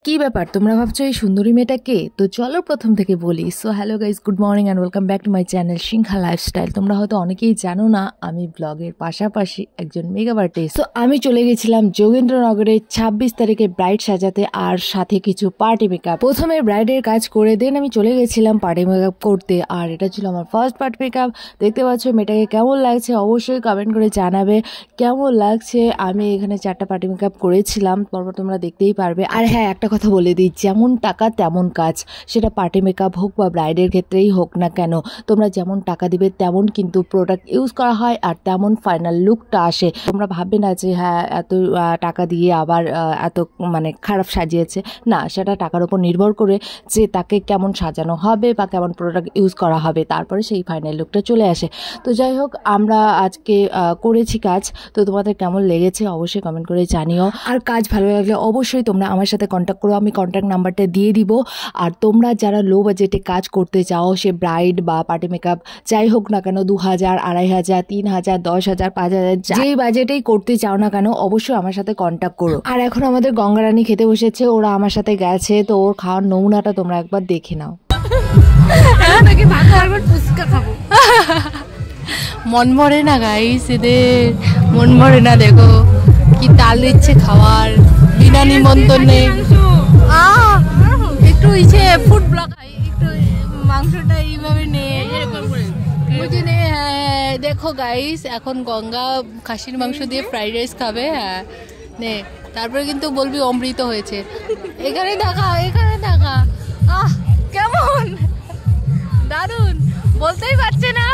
কি ব্যাপার তোমরা ভাবছো এই সুন্দরী মেয়েটা কে? তো চলো প্রথম থেকে বলি। So hello guys, good morning and welcome back to my channel Sinha lifestyle. তোমরা হয়তো অনেকেই জানো না আমি ব্লগের পাশাপাশি একজন মেকআপ আর্টিস্ট। তো আমি চলে গেছিলাম যোগেন্দ্রনগরে 26 তারিখে ব্রাইড সাজাতে, আর সাথে কিছু পার্টি মেকআপ। প্রথমে ব্রাইডের কাজ করে দেন আমি চলে গেছিলাম পার্টি মেকআপ করতে, আর এটা ছিল আমার ফার্স্ট পার্টি মেকআপ। দেখতে পাচ্ছ মেয়েটাকে কেমন লাগছে অবশ্যই কমেন্ট করে জানাবে কেমন লাগছে। আমি এখানে 4টা পার্টি মেকআপ করেছিলাম, তারপর তোমরা দেখতেই পারবে। আর হ্যাঁ, একটা কথা বলে দিই, যেমন টাকা তেমন কাজ, সেটা পার্টি মেকআপ হোক বা ব্রাইডের ক্ষেত্রেই হোক না কেন, তোমরা যেমন টাকা দিবে তেমন কিন্তু প্রোডাক্ট ইউজ করা হয় আর তেমন ফাইনাল লুকটা আসে। তোমরা ভাববে না যে হ্যাঁ এত টাকা দিয়ে আবার এত মানে খারাপ সাজিয়েছে, না, সেটা টাকার উপর নির্ভর করে যে তাকে কেমন সাজানো হবে বা কেমন প্রোডাক্ট ইউজ করা হবে, তারপরে সেই ফাইনাল লুকটা চলে আসে। তো যাই হোক, আমরা আজকে করেছি কাজ, তো তোমাদের কেমন লেগেছে অবশ্যই কমেন্ট করে জানিও। আর কাজ ভালো লাগলে অবশ্যই তোমরা আমার সাথে কন্ট্যাক্ট করো, আমি কন্ট্যাক্ট নাম্বারটা দিয়ে দিব। আর তোমরা যারা লো বাজেটে কাজ করতে চাও, সে ব্রাইড বা পার্টি মেকআপ যাই হোক না কেন, 2000, 2500, 3000, 10,000, 5000 যেই বাজেটেই করতে চাও না কেন, অবশ্যই আমার সাথে কন্ট্যাক্ট করো। আর এখন আমাদের গঙ্গারানী খেতে বসেছে, ওরা আমার সাথে গেছে, তো ওর খাওয়ার নমুনাটা তোমরা একবার দেখে নাও। মন ভরে না গাইস, এদের মন ভরে না। দেখো কি তাল দিচ্ছে খাওয়ার বিনা নিমন্ত্রণে। একটু ইচ্ছে ফুড ব্লগ, একটু মাংসটা এইভাবে নেই এরকম করে বুঝি নে। হ্যাঁ দেখো গাইস, এখন গঙ্গা খাসির মাংস দিয়ে ফ্রাইড রাইস খাবে। হ্যাঁ নে, তারপরে কিন্তু বলবি অমৃত হয়েছে। এখানে দেখা, এখানে দেখা, কেমন দারুন, বলতেই পারছে না।